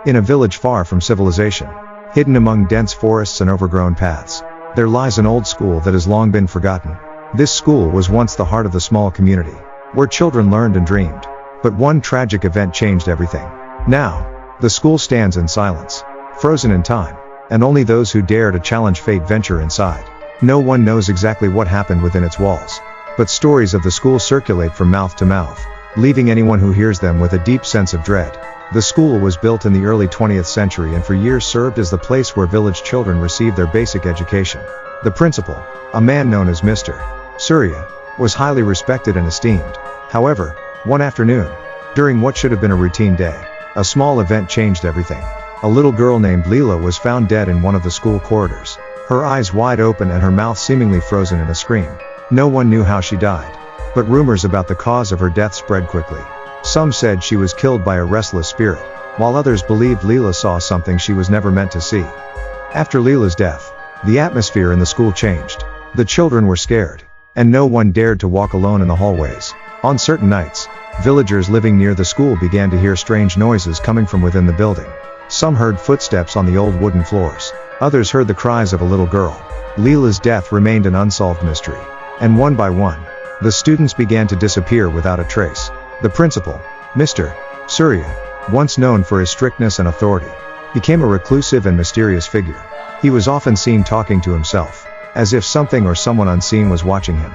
In a village far from civilization, hidden among dense forests and overgrown paths, there lies an old school that has long been forgotten. This school was once the heart of the small community, where children learned and dreamed. But one tragic event changed everything. Now, the school stands in silence, frozen in time, and only those who dare to challenge fate venture inside. No one knows exactly what happened within its walls, but stories of the school circulate from mouth to mouth, leaving anyone who hears them with a deep sense of dread. The school was built in the early 20th century and for years served as the place where village children received their basic education. The principal, a man known as Mr. CERITA, was highly respected and esteemed. However, one afternoon, during what should have been a routine day, a small event changed everything. A little girl named Leela was found dead in one of the school corridors, her eyes wide open and her mouth seemingly frozen in a scream. No one knew how she died, but rumors about the cause of her death spread quickly. Some said she was killed by a restless spirit, while others believed Leela saw something she was never meant to see. After Leela's death, the atmosphere in the school changed. The children were scared, and no one dared to walk alone in the hallways. On certain nights, villagers living near the school began to hear strange noises coming from within the building. Some heard footsteps on the old wooden floors. Others heard the cries of a little girl. Leela's death remained an unsolved mystery, and one by one, the students began to disappear without a trace. The principal, Mr. CERITA, once known for his strictness and authority, became a reclusive and mysterious figure. He was often seen talking to himself, as if something or someone unseen was watching him.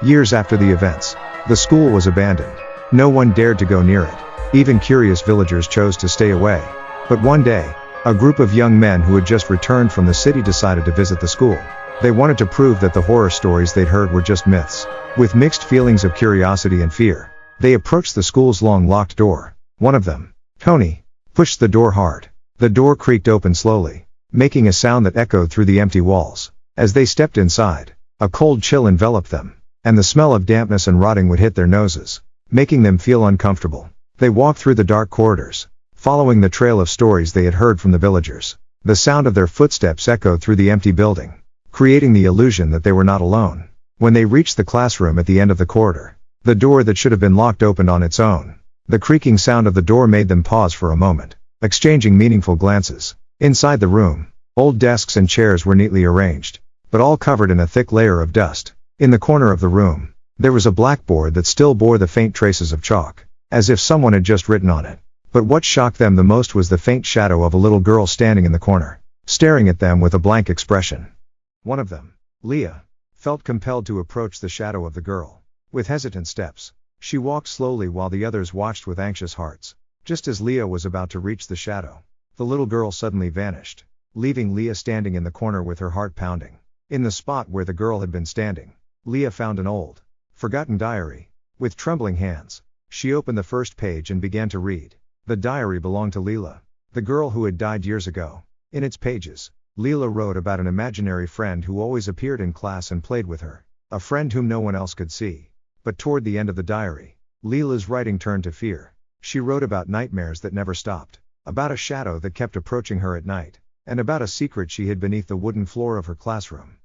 Years after the events, the school was abandoned. No one dared to go near it. Even curious villagers chose to stay away. But one day, a group of young men who had just returned from the city decided to visit the school. They wanted to prove that the horror stories they'd heard were just myths. With mixed feelings of curiosity and fear, they approached the school's long locked door. One of them, Tony, pushed the door hard. The door creaked open slowly, making a sound that echoed through the empty walls. As they stepped inside, a cold chill enveloped them, and the smell of dampness and rotting would hit their noses, making them feel uncomfortable. They walked through the dark corridors, following the trail of stories they had heard from the villagers. The sound of their footsteps echoed through the empty building, creating the illusion that they were not alone. When they reached the classroom at the end of the corridor, the door that should have been locked opened on its own. The creaking sound of the door made them pause for a moment, exchanging meaningful glances. Inside the room, old desks and chairs were neatly arranged, but all covered in a thick layer of dust. In the corner of the room, there was a blackboard that still bore the faint traces of chalk, as if someone had just written on it. But what shocked them the most was the faint shadow of a little girl standing in the corner, staring at them with a blank expression. One of them, Leah, felt compelled to approach the shadow of the girl. With hesitant steps, she walked slowly while the others watched with anxious hearts. Just as Leah was about to reach the shadow, the little girl suddenly vanished, leaving Leah standing in the corner with her heart pounding. In the spot where the girl had been standing, Leah found an old, forgotten diary. With trembling hands, she opened the first page and began to read. The diary belonged to Leela, the girl who had died years ago. In its pages, Leela wrote about an imaginary friend who always appeared in class and played with her, a friend whom no one else could see. But toward the end of the diary, Leela's writing turned to fear. She wrote about nightmares that never stopped, about a shadow that kept approaching her at night, and about a secret she hid beneath the wooden floor of her classroom.